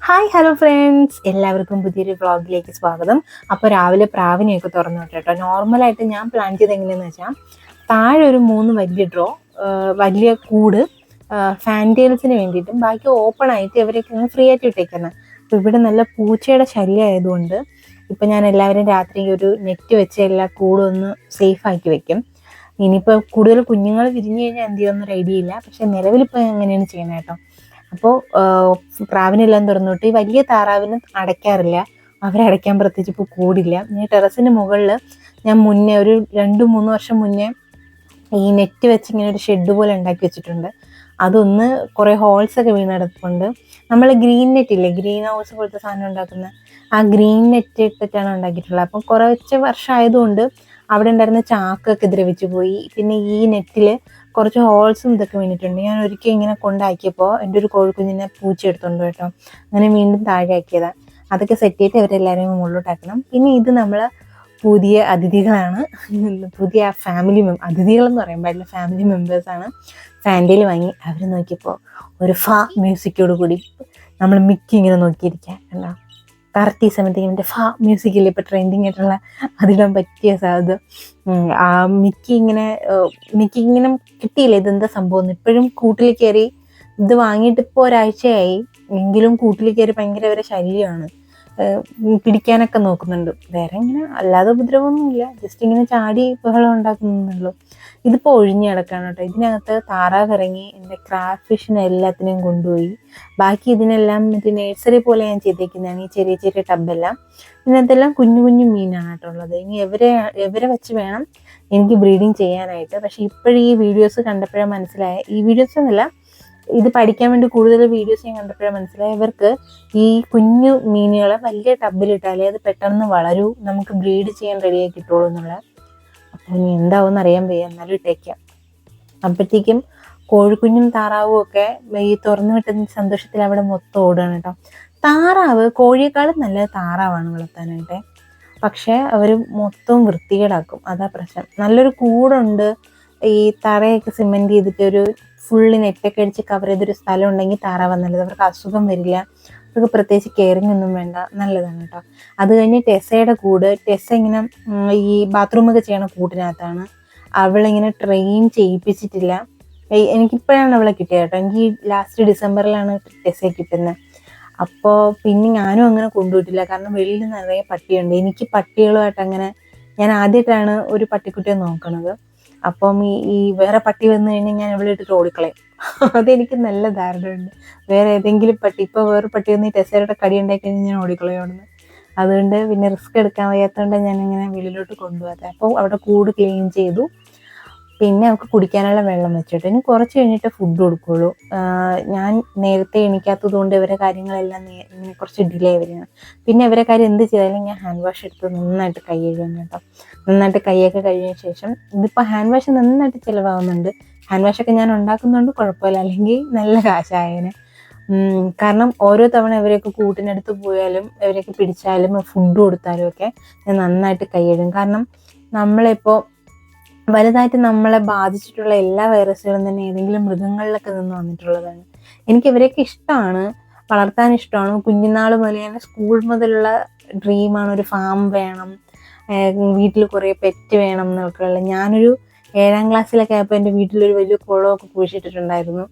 Hi hello friends, എല്ലാവർക്കും പുതിയൊരു വ്ളോഗിലേക്ക് സ്വാഗതം. അപ്പോൾ രാവിലെ പ്രാവിനെയൊക്കെ തുറന്നു വിട്ടു കേട്ടോ. നോർമലായിട്ട് ഞാൻ പ്ലാൻ ചെയ്ത് എങ്ങനെയാണെന്ന് വെച്ചാൽ, താഴെ ഒരു 3 വലിയ വലിയ കൂട് ഫാൻറ്റെയിൽസിന് വേണ്ടിയിട്ടും ബാക്കി ഓപ്പൺ ആയിട്ട് ഇവരൊക്കെ ഫ്രീ ആയിട്ട് ഇട്ടേക്കുന്നത്. അപ്പോൾ ഇവിടെ നല്ല പൂച്ചയുടെ ശല്യം ആയതുകൊണ്ട് ഇപ്പം ഞാൻ എല്ലാവരും രാത്രി ഒരു നെറ്റ് വെച്ച് എല്ലാ കൂടും ഒന്ന് സേഫ് ആക്കി വെക്കും. ഇനിയിപ്പോൾ കൂടുതൽ കുഞ്ഞുങ്ങൾ വിരിഞ്ഞു കഴിഞ്ഞാൽ എന്ത് ചെയ്യുമെന്നൊരു ഐഡിയ ഇല്ല. പക്ഷേ നിലവിലിപ്പോൾ എങ്ങനെയാണ് ചെയ്യുന്നത് കേട്ടോ. അപ്പോൾ പ്രാവിനെല്ലാം തുറന്നിട്ട് ഈ വലിയ താറാവിന് അടയ്ക്കാറില്ല. അവരെ അടയ്ക്കാൻ പ്രത്യേകിച്ച് ഇപ്പോൾ കൂടില്ല. ഈ ടെറസിന് മുകളിൽ ഞാൻ മുന്നേ ഒരു 2-3 വർഷം മുന്നേ ഈ നെറ്റ് വെച്ച് ഇങ്ങനെ ഒരു ഷെഡ് പോലെ ഉണ്ടാക്കി വെച്ചിട്ടുണ്ട്. അതൊന്ന് കുറേ ഹോൾസൊക്കെ വീണെടുപ്പുണ്ട്. നമ്മൾ ഗ്രീൻ നെറ്റ് ഇല്ലേ, ഗ്രീൻ ഹൗസ് പോലത്തെ സാധനം ഉണ്ടാക്കുന്ന ആ ഗ്രീൻ നെറ്റ് ഇട്ടിട്ടാണ് ഉണ്ടാക്കിയിട്ടുള്ളത്. അപ്പം കുറച്ച് വർഷം ആയതുകൊണ്ട് അവിടെ ഉണ്ടായിരുന്ന ചാക്കൊക്കെ ദ്രവിച്ചു പോയി. പിന്നെ ഈ നെറ്റിൽ കുറച്ച് ഹോൾസും ഇതൊക്കെ വീണിട്ടുണ്ട്. ഞാൻ ഒരിക്കൽ ഇങ്ങനെ കൊണ്ടാക്കിയപ്പോൾ എൻ്റെ ഒരു കോഴിക്കുഞ്ഞിനെ പൂച്ച എടുത്തുകൊണ്ട് കേട്ടോ. അങ്ങനെ വീണ്ടും താഴെ ആക്കിയതാണ്. അതൊക്കെ സെറ്റ് ചെയ്തിട്ട് അവരെല്ലാവരും മുകളിലോട്ടാക്കണം. പിന്നെ ഇത് നമ്മൾ പുതിയ അതിഥികളാണ്, പുതിയ ഫാമിലി അതിഥികളെന്ന് പറയാൻ പാടില്ല, ഫാമിലി മെമ്പേഴ്സാണ്. ഫാൻറ്റയിൽ വാങ്ങി അവർ നോക്കിയപ്പോൾ ഒരു മ്യൂസിക്കോട് കൂടി നമ്മൾ മിക്കി ഇങ്ങനെ നോക്കിയിരിക്കുക കണ്ടോ. കറക്റ്റ് ഈ സമയത്തേക്ക് എൻ്റെ മ്യൂസിക്കില്ലേ ഇപ്പോൾ ട്രെൻഡിങ് ആയിട്ടുള്ള, അതിടാൻ പറ്റിയ സാധനം. ആ മിക്കി ഇങ്ങനെ കിട്ടിയില്ല, ഇതെന്താ സംഭവം. ഇപ്പോഴും കൂട്ടിൽ കയറി, ഇത് വാങ്ങിയിട്ട് ഇപ്പോൾ ഒരാഴ്ചയായി എങ്കിലും കൂട്ടിൽ കയറി ഭയങ്കര വരെ ശല്യമാണ്. പിടിക്കാനൊക്കെ നോക്കുന്നുണ്ട്. വേറെ ഇങ്ങനെ അല്ലാതെ ഉപദ്രവമൊന്നുമില്ല, ജസ്റ്റ് ഇങ്ങനെ ചാടി ബഹളം ഉണ്ടാക്കുന്നുള്ളൂ. ഇതിപ്പോൾ ഒഴിഞ്ഞു കിടക്കാണ് കേട്ടോ. ഇതിനകത്ത് താറാവ് ഇറങ്ങി എൻ്റെ ക്രാഫ്റ്റ് ഫിഷിനെ എല്ലാത്തിനെയും കൊണ്ടുപോയി. ബാക്കി ഇതിനെല്ലാം മറ്റേ നേഴ്സറി പോലെ ഞാൻ ചെയ്തേക്കുന്നതാണ്, ഈ ചെറിയ ചെറിയ ടബെല്ലാം. ഇതിനകത്തെല്ലാം കുഞ്ഞു കുഞ്ഞു മീനാണ് കേട്ടോ ഉള്ളത്. ഇനി എവരെ വെച്ച് വേണം എനിക്ക് ബ്രീഡിങ് ചെയ്യാനായിട്ട്. പക്ഷെ ഇപ്പോഴും ഈ വീഡിയോസ് കണ്ടപ്പോഴാണ് മനസ്സിലായ, ഈ വീഡിയോസ് എന്നല്ല, ഇത് പഠിക്കാൻ വേണ്ടി കൂടുതൽ വീഡിയോസ് ഞാൻ കണ്ടപ്പോഴാണ് മനസ്സിലായി, ഇവർക്ക് ഈ കുഞ്ഞു മീനുകളെ വലിയ ടബിലിട്ടാലേ അത് പെട്ടെന്ന് വളരൂ, നമുക്ക് ബ്രീഡ് ചെയ്യാൻ റെഡിയാക്കി കിട്ടുള്ളൂ എന്നുള്ള. അപ്പോൾ ഇനി എന്താവും അറിയാൻ വയ്യ, എന്നാലും ഇട്ടേക്കാം. അപ്പോഴത്തേക്കും കോഴിക്കുഞ്ഞും താറാവും ഒക്കെ ഈ തുറന്നു വിട്ടുന്ന സന്തോഷത്തിൽ അവിടെ മൊത്തം ഓടുകയാണ് കേട്ടോ. താറാവ് കോഴിയേക്കാളും നല്ലത് താറാവാണ് വളർത്താനായിട്ട്. പക്ഷേ അവർ മൊത്തം വൃത്തികേടാക്കും, അതാ പ്രശ്നം. നല്ലൊരു കൂടുണ്ട്, ഈ തറയൊക്കെ സിമെൻറ്റ് ചെയ്തിട്ട് ഒരു ഫുള്ളി നെറ്റൊക്കെ അടിച്ച് കവർ ചെയ്തൊരു സ്ഥലം ഉണ്ടെങ്കിൽ താറാവ് നല്ലത്. അവർക്ക് അസുഖം വരില്ല, അവർക്ക് പ്രത്യേകിച്ച് കെയറിങ് ഒന്നും വേണ്ട, നല്ലതാണ് കേട്ടോ. അത് കഴിഞ്ഞ് ടെസയുടെ കൂട്, ടെസ ഇങ്ങനെ ഈ ബാത്റൂമൊക്കെ ചെയ്യണ കൂട്ടിനകത്താണ്. അവളിങ്ങനെ ട്രെയിൻ ചെയ്യിപ്പിച്ചിട്ടില്ല. എനിക്കിപ്പോഴാണ് അവളെ കിട്ടിയത് കേട്ടോ. എനിക്ക് ലാസ്റ്റ് ഡിസംബറിലാണ് ടെസയെ കിട്ടുന്നത്. അപ്പോൾ പിന്നെ ഞാനും അങ്ങനെ കൊണ്ടുപോയിട്ടില്ല, കാരണം വെളിയിൽ നിറയെ പട്ടിയുണ്ട്. എനിക്ക് പട്ടികളുമായിട്ട് അങ്ങനെ, ഞാൻ ആദ്യമായിട്ടാണ് ഒരു പട്ടിക്കുട്ടിയെ നോക്കണത്. അപ്പം ഈ വേറെ പട്ടി വന്നു കഴിഞ്ഞാൽ ഞാൻ ഇവിടെ ഇട്ടിട്ട് ഓടിക്കളയും. അതെനിക്ക് നല്ല ധാരണയുണ്ട്. വേറെ ഏതെങ്കിലും പട്ടി, ഇപ്പോൾ വേറെ പട്ടി വന്ന് ഈ ടെസയുടെ കടി ഉണ്ടാക്കി കഴിഞ്ഞാൽ ഞാൻ ഓടിക്കളയോടുന്നു. അതുകൊണ്ട് പിന്നെ റിസ്ക് എടുക്കാൻ വയ്യാത്തതുകൊണ്ട് ഞാനിങ്ങനെ വെളിയിലോട്ട് കൊണ്ടുപോകാതെ. അപ്പോൾ അവിടെ കൂട് ക്ലീൻ ചെയ്തു. പിന്നെ അവർക്ക് കുടിക്കാനുള്ള വെള്ളം വെച്ചിട്ട് ഇനി കുറച്ച് കഴിഞ്ഞിട്ട് ഫുഡ് കൊടുക്കുകയുള്ളൂ. ഞാൻ നേരത്തെ എണീക്കാത്തത് കൊണ്ട് ഇവരെ കാര്യങ്ങളെല്ലാം ഇങ്ങനെ കുറച്ച് ഡിലേ വരികയാണ്. പിന്നെ ഇവരെ കാര്യം എന്ത് ചെയ്താലും ഞാൻ ഹാൻഡ് വാഷ് എടുത്ത് നന്നായിട്ട് കൈ കഴുകും കേട്ടോ. നന്നായിട്ട് കൈയൊക്കെ കഴുകിയ ശേഷം, ഇതിപ്പോൾ ഹാൻഡ് വാഷ് നന്നായിട്ട് ചിലവാകുന്നുണ്ട്. ഹാൻഡ് വാഷൊക്കെ ഞാൻ ഉണ്ടാക്കുന്നുണ്ട്, കുഴപ്പമില്ല, അല്ലെങ്കിൽ നല്ല കാശായേനെ. കാരണം ഓരോ തവണ ഇവരെയൊക്കെ കൂട്ടിനടുത്ത് പോയാലും ഇവരെയൊക്കെ പിടിച്ചാലും ഫുഡ് കൊടുത്താലും ഒക്കെ ഞാൻ നന്നായിട്ട് കൈ കഴുകും. കാരണം നമ്മളിപ്പോൾ വലുതായിട്ട് നമ്മളെ ബാധിച്ചിട്ടുള്ള എല്ലാ വൈറസുകളും തന്നെ ഏതെങ്കിലും മൃഗങ്ങളിലൊക്കെ നിന്ന് വന്നിട്ടുള്ളതാണ്. എനിക്ക് ഇവരെയൊക്കെ ഇഷ്ടമാണ്, വളർത്താൻ ഇഷ്ടമാണ്. കുഞ്ഞുനാൾ മുതൽ ഞാൻ സ്കൂൾ മുതലുള്ള ഡ്രീമാണ് ഒരു ഫാം വേണം, വീട്ടിൽ കുറേ പെറ്റ് വേണം എന്നൊക്കെയുള്ള. ഞാനൊരു 7ാം ക്ലാസ്സിലൊക്കെ ആയപ്പോൾ എൻ്റെ വീട്ടിലൊരു വലിയ കുളമൊക്കെ കുഴിച്ചിട്ടിട്ടുണ്ടായിരുന്നു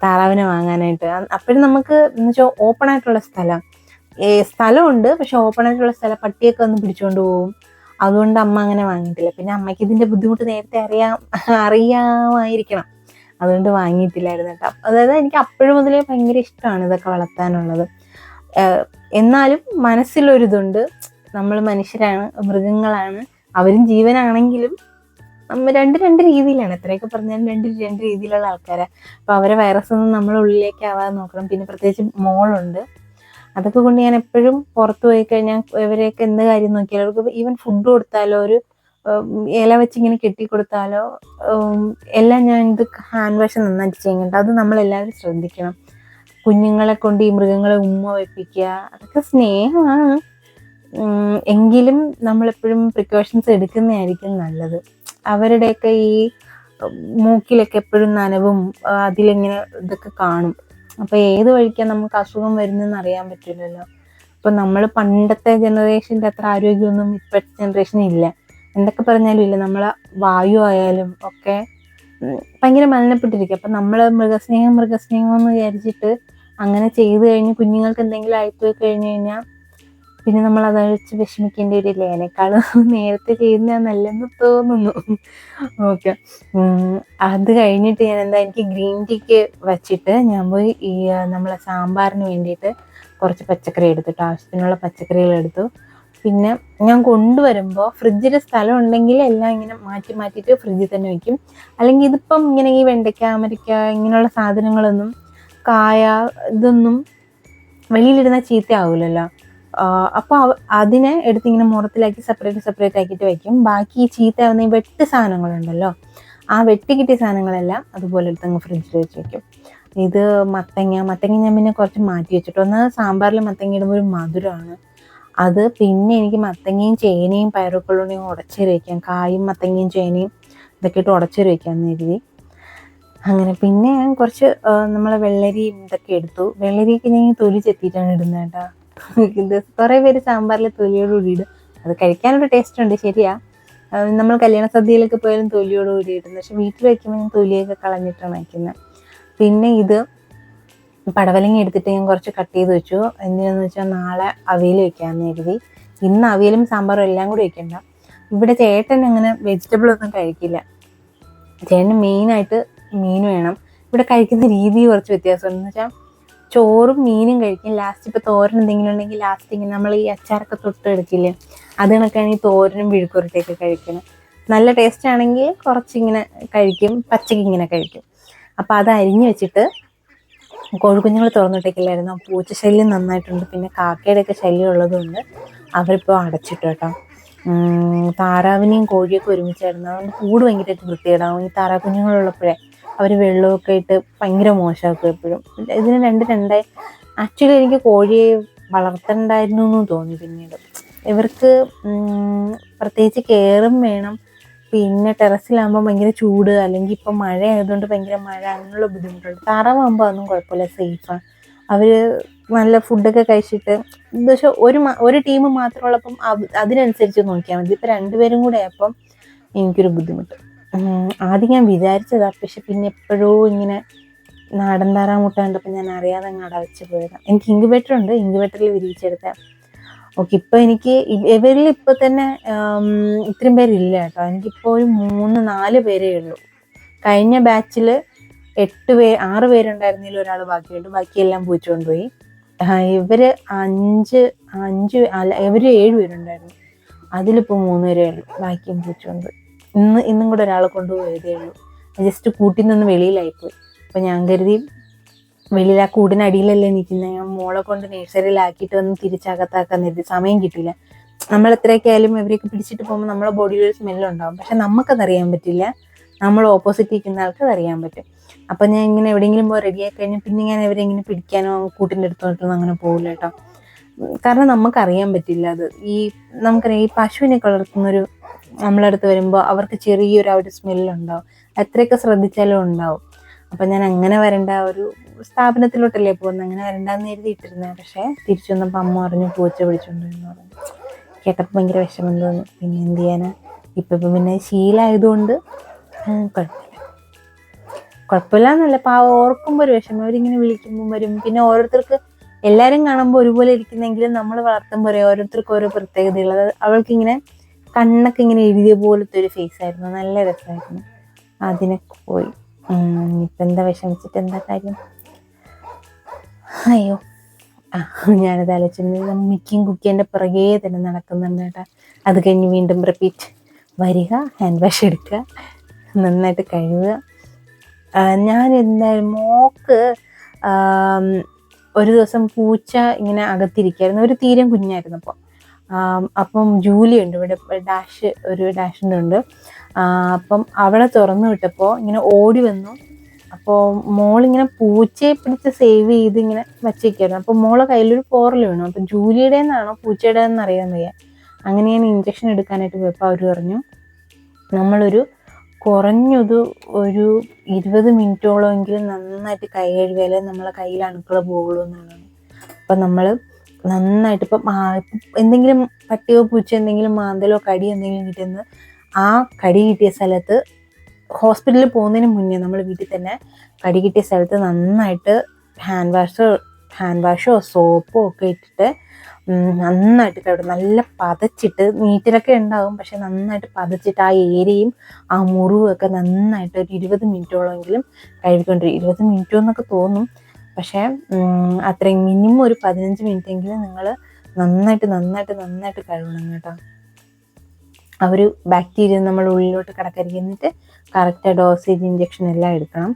താറാവിനെ വാങ്ങാനായിട്ട്. അപ്പോഴും നമുക്ക് എന്ന് വെച്ചാൽ ഓപ്പൺ ആയിട്ടുള്ള സ്ഥലമുണ്ട്, പക്ഷെ ഓപ്പൺ ആയിട്ടുള്ള സ്ഥലം, പട്ടിയൊക്കെ വന്ന് പിടിച്ചുകൊണ്ട് പോകും. അതുകൊണ്ട് അമ്മ അങ്ങനെ വാങ്ങിയിട്ടില്ല. പിന്നെ അമ്മയ്ക്ക് ഇതിൻ്റെ ബുദ്ധിമുട്ട് നേരത്തെ അറിയാമായിരിക്കണം, അതുകൊണ്ട് വാങ്ങിയിട്ടില്ലായിരുന്നു കേട്ടോ. അതായത് എനിക്ക് അപ്പോഴും മുതലേ ഭയങ്കര ഇഷ്ടമാണ് ഇതൊക്കെ വളർത്താനുള്ളത്. എന്നാലും മനസ്സിലൊരിതുണ്ട്, നമ്മൾ മനുഷ്യരാണ്, മൃഗങ്ങളാണ്, അവരും ജീവനാണെങ്കിലും നമ്മൾ രണ്ട് രീതിയിലാണ്. എത്രയൊക്കെ പറഞ്ഞാലും രണ്ട് രീതിയിലുള്ള ആൾക്കാരാണ്. അപ്പോൾ അവരെ വൈറസൊന്നും നമ്മളെ ഉള്ളിലേക്ക് ആവാതെ നോക്കണം. പിന്നെ പ്രത്യേകിച്ച് മോളുണ്ട്, അതൊക്കെ കൊണ്ട് ഞാൻ എപ്പോഴും പുറത്ത് പോയി കഴിഞ്ഞാൽ ഇവരെയൊക്കെ എന്ത് കാര്യം നോക്കിയാലും, അവർക്ക് ഈവൻ ഫുഡ് കൊടുത്താലോ ഒരു ഇല വെച്ച് ഇങ്ങനെ കെട്ടി കൊടുത്താലോ എല്ലാം ഞാൻ ഇത് ഹാൻഡ് വാഷ് നന്നായിട്ട് ചെയ്യുന്നുണ്ട്. അത് നമ്മളെല്ലാവരും ശ്രദ്ധിക്കണം. കുഞ്ഞുങ്ങളെ കൊണ്ട് ഈ മൃഗങ്ങളെ ഉമ്മ വെപ്പിക്കുക, അതൊക്കെ സ്നേഹമാണ്. എങ്കിലും നമ്മളെപ്പോഴും പ്രിക്കോഷൻസ് എടുക്കുന്നതായിരിക്കും നല്ലത്. അവരുടെയൊക്കെ ഈ മൂക്കിലൊക്കെ എപ്പോഴും നനവും അതിലിങ്ങനെ ഇതൊക്കെ കാണും. അപ്പോൾ ഏത് വഴിക്കാണ് നമുക്ക് അസുഖം വരുന്നതെന്ന് അറിയാൻ പറ്റില്ലല്ലോ. ഇപ്പം നമ്മൾ പണ്ടത്തെ ജനറേഷൻ്റെ അത്ര ആരോഗ്യമൊന്നും ഇപ്പോഴത്തെ ജനറേഷന് ഇല്ല. എന്തൊക്കെ പറഞ്ഞാലും ഇല്ല, നമ്മളെ വായു ആയാലും ഒക്കെ ഭയങ്കര മലിനപ്പെട്ടിരിക്കുക. അപ്പം നമ്മൾ മൃഗസ്നേഹം എന്ന് വിചാരിച്ചിട്ട് അങ്ങനെ ചെയ്തു കഴിഞ്ഞ് കുഞ്ഞുങ്ങൾക്ക് എന്തെങ്കിലും ആയിപ്പോയി കഴിഞ്ഞ് കഴിഞ്ഞാൽ പിന്നെ നമ്മൾ അതഴിച്ച് വിഷമിക്കേണ്ടി വരില്ലേ. അതിനേക്കാളും നേരത്തെ ചെയ്യുന്നതാണ് നല്ലതെന്ന് തോന്നുന്നു. ഓക്കെ, അത് കഴിഞ്ഞിട്ട് ഞാൻ എനിക്ക് ഗ്രീൻ ടീക്ക് വെച്ചിട്ട് ഞാൻ പോയി ഈ നമ്മളെ സാമ്പാറിന് വേണ്ടിയിട്ട് കുറച്ച് പച്ചക്കറി എടുത്തിട്ട് ആവശ്യത്തിനുള്ള പച്ചക്കറികൾ എടുത്തു. പിന്നെ ഞാൻ കൊണ്ടുവരുമ്പോൾ ഫ്രിഡ്ജിൽ സ്ഥലം ഉണ്ടെങ്കിൽ എല്ലാം ഇങ്ങനെ മാറ്റിയിട്ട് ഫ്രിഡ്ജിൽ തന്നെ വയ്ക്കും. അല്ലെങ്കിൽ ഇതിപ്പം ഇങ്ങനെ ഈ വെണ്ടയ്ക്ക, അമരിക്ക ഇങ്ങനെയുള്ള സാധനങ്ങളൊന്നും, കായ, ഇതൊന്നും വെളിയിലിടുന്ന ചീത്ത ആവില്ലല്ലോ. അപ്പോൾ അതിനെ എടുത്ത് ഇങ്ങനെ മുറത്തിലാക്കി സെപ്പറേറ്റ് ആക്കിയിട്ട് വയ്ക്കും. ബാക്കി ഈ ചീത്തയാവുന്ന ഈ വെട്ട് സാധനങ്ങളുണ്ടല്ലോ, ആ വെട്ടി കിട്ടിയ സാധനങ്ങളെല്ലാം അതുപോലെ എടുത്ത് അങ്ങ് ഫ്രിഡ്ജിൽ വെച്ച് വയ്ക്കും. ഇത് മത്തങ്ങ ഞാൻ പിന്നെ കുറച്ച് മാറ്റി വെച്ചിട്ട്, ഒന്ന് സാമ്പാറിൽ മത്തങ്ങ ഇടുമ്പോൾ ഒരു മധുരമാണ് അത്. പിന്നെ എനിക്ക് മത്തങ്ങയും ചേനയും പയറുക്കൊള്ളുണ്ടെങ്കിൽ ഉടച്ചേരി വയ്ക്കാം. കായും മത്തങ്ങയും ചേനയും ഇതൊക്കെ ഇട്ട് ഉടച്ചേരി വയ്ക്കാമെന്ന് കരുതി. അങ്ങനെ പിന്നെ ഞാൻ കുറച്ച് നമ്മളെ വെള്ളരിയും ഇതൊക്കെ എടുത്തു. വെള്ളരിയൊക്കെ ഞാൻ തൊലി ചെത്തിയിട്ടാണ് ഇടുന്നത് കേട്ടോ. ഇത് കുറേ പേര് സാമ്പാറിൽ തൊലിയോടുകൂടി ഇടും. അത് കഴിക്കാനൊരു ടേസ്റ്റ് ഉണ്ട്, ശരിയാ. നമ്മൾ കല്യാണ സദ്യയിലൊക്കെ പോയാലും തൊലിയോടുകൂടി ഇടുന്നത്. പക്ഷെ വീട്ടിൽ വയ്ക്കുമ്പോൾ ഞാൻ തൊലിയൊക്കെ കളഞ്ഞിട്ടാണ് വയ്ക്കുന്നത്. പിന്നെ ഇത് പടവലങ്ങ എടുത്തിട്ട് ഞാൻ കുറച്ച് കട്ട് ചെയ്ത് വെച്ചു. എന്തിനാന്ന് വെച്ചാൽ നാളെ അവിയൽ വയ്ക്കാമെന്ന് കരുതി. ഇന്ന് അവിയലും സാമ്പാറും എല്ലാം കൂടി വയ്ക്കണ്ട. ഇവിടെ ചേട്ടൻ അങ്ങനെ വെജിറ്റബിളൊന്നും കഴിക്കില്ല. ചേട്ടന് മെയിനായിട്ട് മീൻ വേണം. ഇവിടെ കഴിക്കുന്ന രീതി കുറച്ച് വ്യത്യാസമുണ്ട്. എന്ന് വെച്ചാൽ ചോറും മീനും കഴിക്കും. ലാസ്റ്റ് ഇപ്പോൾ തോരൻ എന്തെങ്കിലും ഉണ്ടെങ്കിൽ ലാസ്റ്റ് ഇങ്ങനെ നമ്മൾ ഈ അച്ചാറൊക്കെ തൊട്ട് എടുക്കില്ലേ, അത് കണക്കാണ് ഈ തോരനും വിഴുക്കുരട്ടിയൊക്കെ കഴിക്കണം. നല്ല ടേസ്റ്റ് ആണെങ്കിൽ കുറച്ചിങ്ങനെ കഴിക്കും, പച്ചയ്ക്ക് ഇങ്ങനെ കഴിക്കും. അപ്പോൾ അത് അരിഞ്ഞ് വെച്ചിട്ട് കോഴിക്കുഞ്ഞുങ്ങൾ തുറന്നിട്ടേക്കില്ലായിരുന്നു. പൂച്ച ശല്യം നന്നായിട്ടുണ്ട്. പിന്നെ കാക്കയുടെയൊക്കെ ശല്യം ഉള്ളതുകൊണ്ട് അവരിപ്പോൾ അടച്ചിട്ടു കേട്ടോ. താറാവിനെയും കോഴിയൊക്കെ ഒരുമിച്ചായിരുന്നു. അതുകൊണ്ട് കൂട് ഭയങ്കരമായിട്ട് വൃത്തികേടാവും. ഈ താറാവ് കുഞ്ഞുങ്ങളുള്ളപ്പോഴേ അവർ വെള്ളമൊക്കെ ഇട്ട് ഭയങ്കര മോശമാക്കും എപ്പോഴും. ഇതിന് രണ്ടായി. ആക്ച്വലി എനിക്ക് കോഴിയെ വളർത്തണ്ടായിരുന്നു എന്ന് തോന്നി പിന്നീട്. ഇവർക്ക് പ്രത്യേകിച്ച് കെയറും വേണം. പിന്നെ ടെറസിലാകുമ്പോൾ ഭയങ്കര ചൂട്, അല്ലെങ്കിൽ ഇപ്പം മഴ ആയതുകൊണ്ട് ഭയങ്കര മഴ, അങ്ങനെയുള്ള ബുദ്ധിമുട്ടുണ്ട്. താറാവാകുമ്പോൾ അതൊന്നും കുഴപ്പമില്ല, സേഫാണ്. അവർ നല്ല ഫുഡൊക്കെ കഴിച്ചിട്ട്, എന്താ വെച്ചാൽ ഒരു ടീം മാത്രമുള്ളപ്പം അതിനനുസരിച്ച് നോക്കിയാൽ മതി. ഇപ്പം 2 പേരും കൂടെ ആയപ്പം എനിക്കൊരു ബുദ്ധിമുട്ട്. ആദ്യം ഞാൻ വിചാരിച്ചതാണ്, പക്ഷെ പിന്നെ എപ്പോഴോ ഇങ്ങനെ നാടൻ താറാമുട്ട കണ്ടപ്പോൾ ഞാൻ അറിയാതെ അങ്ങ് അടവച്ച് പോയതാണ്. എനിക്ക് ഇൻക്യുബേറ്റർ ഉണ്ട്, ഇൻക്യുബേറ്ററിൽ വിരിയിച്ചെടുത്ത. ഓക്കെ, ഇപ്പം എനിക്ക് ഇവരിൽ ഇപ്പം തന്നെ ഇത്രയും പേരില്ല കേട്ടോ. എനിക്കിപ്പോൾ ഒരു 3-4 പേരേ ഉള്ളൂ. കഴിഞ്ഞ ബാച്ചിൽ 6 പേരുണ്ടായിരുന്നതിൽ ഒരാൾ ബാക്കിയുണ്ട്. ബാക്കിയെല്ലാം പൂച്ച കൊണ്ടുപോയി. ഇവർ 7 പേരുണ്ടായിരുന്നു. അതിലിപ്പോൾ 3 പേരേ ഉള്ളൂ, ബാക്കിയും പൂച്ച കൊണ്ടുപോയി. ഇന്നും കൂടെ ഒരാളെ കൊണ്ടുപോയതേ ഉള്ളൂ. ജസ്റ്റ് കൂട്ടിൽ നിന്ന് വെളിയിലായിപ്പോയി. അപ്പം ഞാൻ കരുതി വെളിയിൽ ആ കൂടിനടിയിലല്ലേ നിൽക്കുന്നത്, ഞാൻ മോളെ കൊണ്ട് നഴ്സറിയിലാക്കിയിട്ട് വന്ന് തിരിച്ചകത്താക്കാൻ കരുതി. സമയം കിട്ടില്ല. നമ്മൾ എത്രയൊക്കെ ആയാലും ഇവരെയൊക്കെ പിടിച്ചിട്ട് പോകുമ്പോൾ നമ്മളെ ബോഡിയിൽ ഒരു സ്മെല്ലുണ്ടാവും. പക്ഷെ നമുക്കതറിയാൻ പറ്റില്ല, നമ്മൾ ഓപ്പോസിറ്റ് ഇരിക്കുന്ന ആൾക്ക് അതറിയാൻ പറ്റും. അപ്പം ഞാൻ ഇങ്ങനെ എവിടെയെങ്കിലും പോയി റെഡിയായി കഴിഞ്ഞാൽ പിന്നെ ഞാൻ ഇവരെ ഇങ്ങനെ പിടിക്കാനോ കൂട്ടിൻ്റെ അടുത്തോട്ടൊന്നും അങ്ങനെ പോകില്ല കേട്ടോ. കാരണം നമുക്കറിയാൻ പറ്റില്ല അത്. നമുക്കറിയാം, ഈ പശുവിനൊക്കെ വളർത്തുന്നൊരു നമ്മളടുത്ത് വരുമ്പോൾ അവർക്ക് ചെറിയൊരു ആ ഒരു സ്മെല്ലുണ്ടാവും. എത്രയൊക്കെ ശ്രദ്ധിച്ചാലും ഉണ്ടാവും. അപ്പം ഞാൻ അങ്ങനെ വരേണ്ട ഒരു സ്ഥാപനത്തിലോട്ടല്ലേ പോകുന്നത്, അങ്ങനെ വരണ്ടെന്ന് എഴുതിയിട്ടിരുന്നത്. പക്ഷേ തിരിച്ചു വന്നപ്പോൾ അമ്മ പറഞ്ഞു പൂച്ച പിടിച്ചോണ്ടെന്ന് പറഞ്ഞു. കേട്ടപ്പോൾ ഭയങ്കര വിഷമം തോന്നി. പിന്നെ എന്ത് ചെയ്യാനാ, ഇപ്പം പിന്നെ ശീലമായതുകൊണ്ട് കുഴപ്പമില്ല എന്നല്ല, ഓർക്കുമ്പോൾ ഒരു വിഷമം. അവരിങ്ങനെ വിളിക്കുമ്പോൾ വരും. പിന്നെ ഓരോരുത്തർക്ക് എല്ലാവരും കാണുമ്പോൾ ഒരുപോലെ ഇരിക്കുന്നെങ്കിലും നമ്മൾ വളർത്തുമ്പോൾ ഓരോരുത്തർക്കും ഓരോ പ്രത്യേകതയുള്ളത്. അവൾക്കിങ്ങനെ കണ്ണൊക്കെ ഇങ്ങനെ എഴുതിയ പോലത്തെ ഒരു ഫേസ് ആയിരുന്നു, നല്ല രസമായിരുന്നു. അതിനൊക്കെ പോയി. ഇപ്പം എന്താ വിഷമിച്ചിട്ട് എന്താ കാര്യം? അയ്യോ, ഞാനത് ആലോചിച്ചു. മിക്കിയും കുക്കിൻ്റെ പുറകെ തന്നെ നടക്കുന്നുണ്ട് കേട്ടോ. അത് കഴിഞ്ഞ് വീണ്ടും റിപ്പീറ്റ്. വരിക, ഹാൻഡ് വാഷ് എടുക്കുക, നന്നായിട്ട് കഴുകുക. ഞാൻ എന്തായാലും മോക്ക് ഒരു ദിവസം പൂച്ച ഇങ്ങനെ അകത്തിരിക്കുകയായിരുന്നു. ഒരു തീരെ കുഞ്ഞായിരുന്നു. അപ്പം ജൂലിയുണ്ട് ഇവിടെ, ഒരു ഡാഷിൻ്റെ ഉണ്ട്. അപ്പം അവളെ തുറന്നു വിട്ടപ്പോൾ ഇങ്ങനെ ഓടി വന്നു. അപ്പോൾ മോളിങ്ങനെ പൂച്ചയെ പിടിച്ച് സേവ് ചെയ്ത് ഇങ്ങനെ വച്ചേക്കായിരുന്നു. അപ്പോൾ മോളെ കയ്യിലൊരു പോറൽ വീണു. അപ്പം ജൂലിയുടെ നിന്നാണോ പൂച്ചയുടെ എന്നറിയാൻ വയ്യ. അങ്ങനെ ഞാൻ ഇഞ്ചക്ഷൻ എടുക്കാനായിട്ട് പോയപ്പോൾ അവർ പറഞ്ഞു, നമ്മളൊരു കുറഞ്ഞത് ഒരു 20 മിനിറ്റോളമെങ്കിലും നന്നായിട്ട് കൈ കഴുകിയാലേ നമ്മളെ കയ്യിൽ അണുക്കൾ പോകുള്ളൂ എന്നുള്ളതാണ്. അപ്പം നമ്മൾ നന്നായിട്ട് ഇപ്പം എന്തെങ്കിലും പട്ടിയോ പൂച്ചയോ എന്തെങ്കിലും മാന്തലോ കടിയോ എന്തെങ്കിലും കിട്ടുന്നത് ആ കടി കിട്ടിയ സ്ഥലത്ത് ഹോസ്പിറ്റലിൽ പോകുന്നതിന് മുന്നേ നമ്മൾ വീട്ടിൽ തന്നെ കടി കിട്ടിയ സ്ഥലത്ത് നന്നായിട്ട് ഹാൻഡ് വാഷോ സോപ്പോ ഒക്കെ ഇട്ടിട്ട് നന്നായിട്ട് കഴുകും. നല്ല പതച്ചിട്ട് നീറ്റിലൊക്കെ ഉണ്ടാകും, പക്ഷെ നന്നായിട്ട് പതച്ചിട്ട് ആ ഏരിയയും ആ മുറിവും ഒക്കെ നന്നായിട്ട് ഒരു 20 മിനിറ്റോളമെങ്കിലും കഴുകിക്കൊണ്ടിരിക്കും. 20 മിനിറ്റോ എന്നൊക്കെ തോന്നും, പക്ഷേ അത്രയും മിനിമം ഒരു 15 മിനിറ്റെങ്കിലും നിങ്ങൾ നന്നായിട്ട് നന്നായിട്ട് നന്നായിട്ട് കഴുകണം കേട്ടോ. ആ ഒരു ബാക്ടീരിയ നമ്മൾ ഉള്ളിലോട്ട് കിടക്കരിക്കും. എന്നിട്ട് കറക്റ്റ് ഡോസേജ് ഇഞ്ചക്ഷൻ എല്ലാം എടുക്കണം.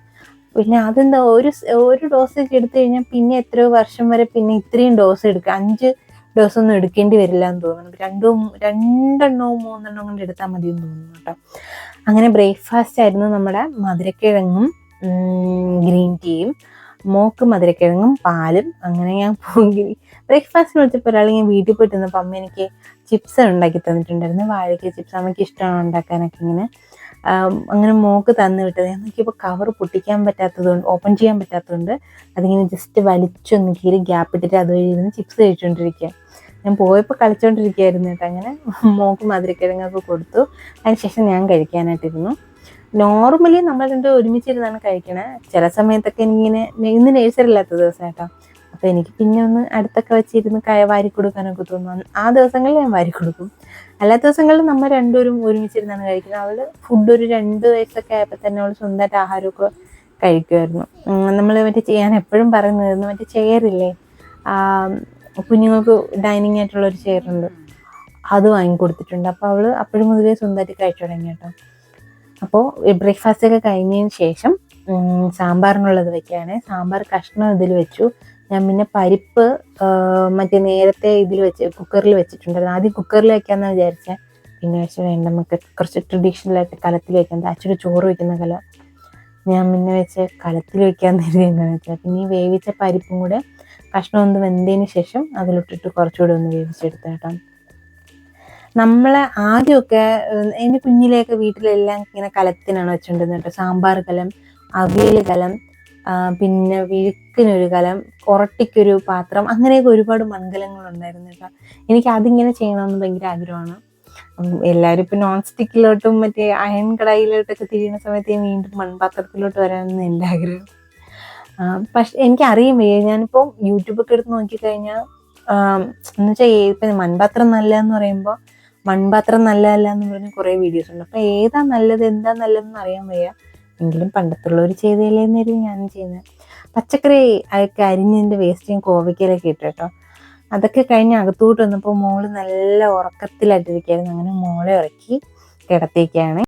പിന്നെ അതെന്താ ഒരു ഡോസേജ് എടുത്തു കഴിഞ്ഞാൽ പിന്നെ എത്രയോ വർഷം വരെ പിന്നെ ഇത്രയും ഡോസ് എടുക്കുക. 5 ഡോസൊന്നും എടുക്കേണ്ടി വരില്ല എന്ന് തോന്നുന്നു. 2 3 കൊണ്ട് എടുത്താൽ മതി എന്ന് തോന്നുന്നു കേട്ടോ. അങ്ങനെ ബ്രേക്ക്ഫാസ്റ്റ് ആയിരുന്നു നമ്മുടെ മധുരക്കിഴങ്ങും ഗ്രീൻ ടീയും, മോക്ക് മധുരക്കിഴങ്ങും പാലും. അങ്ങനെ ഞാൻ ബ്രേക്ക്ഫാസ്റ്റിന് വെച്ചപ്പോൾ ഒരാൾ ഞാൻ വീട്ടിൽ പോയിട്ട് വന്നപ്പോൾ അമ്മ എനിക്ക് ചിപ്സ് ഉണ്ടാക്കി തന്നിട്ടുണ്ടായിരുന്നു. വാഴയ്ക്ക ചിപ്സ് അമ്മയ്ക്ക് ഇഷ്ടമാണ് ഉണ്ടാക്കാനൊക്കെ. അങ്ങനെ മോക്ക് തന്നു വിട്ടത്. ഞാൻ നോക്കിയപ്പോൾ കവർ പൊട്ടിക്കാൻ പറ്റാത്തതുകൊണ്ട്, ഓപ്പൺ ചെയ്യാൻ പറ്റാത്തതുകൊണ്ട് അതിങ്ങനെ ജസ്റ്റ് വലിച്ചൊന്ന് കീറി ഗ്യാപ്പ് ഇട്ടിട്ട് അതുവഴി ഇരുന്ന് ചിപ്സ് കഴിച്ചുകൊണ്ടിരിക്കുക. ഞാൻ പോയപ്പോൾ കളിച്ചുകൊണ്ടിരിക്കുകയായിരുന്നു കേട്ടോ. അങ്ങനെ മോക്ക് മധുരക്കിഴങ്ങൊക്കെ കൊടുത്തു. അതിനുശേഷം ഞാൻ കഴിക്കാനായിട്ടിരുന്നു. നോർമലി നമ്മൾ രണ്ടും ഒരുമിച്ചിരുന്നാണ് കഴിക്കണേ. ചില സമയത്തൊക്കെ എനിക്കിങ്ങനെ ഇന്ന് നേഴ്സറില്ലാത്ത ദിവസം കേട്ടോ, അപ്പോൾ എനിക്ക് പിന്നെ ഒന്ന് അടുത്തൊക്കെ വെച്ചിരുന്ന് വാരി കൊടുക്കാനൊക്കെ തോന്നും. ആ ദിവസങ്ങളിൽ ഞാൻ വാരി കൊടുക്കും. അല്ലാത്ത ദിവസങ്ങളിൽ നമ്മൾ രണ്ടുപേരും ഒരുമിച്ചിരുന്നാണ് കഴിക്കുന്നത്. അവൾ ഫുഡ് ഒരു 2 വയസ്സൊക്കെ ആയപ്പോൾ തന്നെ അവൾ സ്വന്തമായിട്ട് ആഹാരമൊക്കെ കഴിക്കുമായിരുന്നു. നമ്മൾ ഞാൻ എപ്പോഴും പറയുന്നത് മറ്റേ ചെയറില്ലേ, കുഞ്ഞുങ്ങൾക്ക് ഡൈനിങ് ആയിട്ടുള്ളൊരു ചെയറുണ്ട്, അത് വാങ്ങിക്കൊടുത്തിട്ടുണ്ട്. അപ്പോൾ അവൾ അപ്പോഴും മുതലേ സ്വന്തമായിട്ട് കഴിച്ചു തുടങ്ങി കേട്ടോ. അപ്പോൾ ബ്രേക്ക്ഫാസ്റ്റ് ഒക്കെ കഴിഞ്ഞതിന് ശേഷം സാമ്പാറിനുള്ളത് വെക്കുകയാണ്. സാമ്പാർ കഷ്ണം ഇതിൽ വെച്ചു. ഞാൻ പിന്നെ പരിപ്പ് മറ്റേ നേരത്തെ കുക്കറിൽ വെച്ചിട്ടുണ്ടായിരുന്നു. ആദ്യം കുക്കറിൽ വെക്കാമെന്ന് വിചാരിച്ചത്, പിന്നെ വെച്ച് വേണ്ട നമുക്ക് കുറച്ച് ട്രഡീഷണലായിട്ട് കലത്തിൽ വെക്കാം. അച്ഛന് ചോറ് വെക്കുന്ന കല ഞാൻ പിന്നെ വെച്ച് കലത്തിൽ വെക്കാമെന്ന് കരുതി എന്താണെന്ന് വെച്ചാൽ, പിന്നെ ഈ വേവിച്ച പരിപ്പും കൂടെ കഷ്ണം ഒന്ന് വെന്തതിന് ശേഷം അതിലിട്ടിട്ട് കുറച്ചുകൂടെ ഒന്ന് വേവിച്ചെടുത്ത് കേട്ടോ. നമ്മളെ ആദ്യമൊക്കെ എൻ്റെ കുഞ്ഞിലെയൊക്കെ വീട്ടിലെല്ലാം ഇങ്ങനെ കലത്തിനാണ് വെച്ചുകൊണ്ടിരുന്നത് കേട്ടോ. സാമ്പാർ കലം, അവിയൽ കലം, പിന്നെ വിഴുക്കിനൊരു കലം, ഉറട്ടിക്കൊരു പാത്രം, അങ്ങനെയൊക്കെ ഒരുപാട് മൺകലങ്ങളുണ്ടായിരുന്നു കേട്ടോ. എനിക്ക് അതിങ്ങനെ ചെയ്യണമെന്ന് ഭയങ്കര ആഗ്രഹമാണ്. എല്ലാവരും ഇപ്പം നോൺ സ്റ്റിക്കിലോട്ടും മറ്റേ അയൺ കടായിലോട്ടൊക്കെ തിരിയുന്ന സമയത്ത് വീണ്ടും മൺപാത്രത്തിലോട്ട് വരാമെന്ന് എൻ്റെ ആഗ്രഹം. പക്ഷെ എനിക്കറിയാൻ വയ്യ. ഞാനിപ്പോൾ യൂട്യൂബൊക്കെ എടുത്ത് നോക്കിക്കഴിഞ്ഞാൽ എന്ന് വെച്ചാൽ ഇപ്പം മൺപാത്രം നല്ലതെന്ന് പറയുമ്പോൾ മൺപാത്രം നല്ലതല്ല എന്ന് പറഞ്ഞ് കുറേ വീഡിയോസ് ഉണ്ട്. അപ്പോൾ ഏതാ നല്ലത് എന്താ നല്ലതെന്ന് അറിയാൻ വയ്യ. എങ്കിലും പണ്ടത്തുള്ളവർ ചെയ്തതില്ലേന്നായിരുന്നു ഞാനും ചെയ്യുന്നത്. പച്ചക്കറി അതൊക്കെ അരിഞ്ഞതിൻ്റെ വേസ്റ്റും കോവയ്ക്കലൊക്കെ ഇട്ടു കേട്ടോ. അതൊക്കെ കഴിഞ്ഞ് അകത്തോട്ട് വന്നപ്പോൾ മോള് നല്ല ഉറക്കത്തിലായിട്ടിരിക്കുകയായിരുന്നു. അങ്ങനെ മോളെ ഉറക്കി കിടത്തിയൊക്കെയാണ്.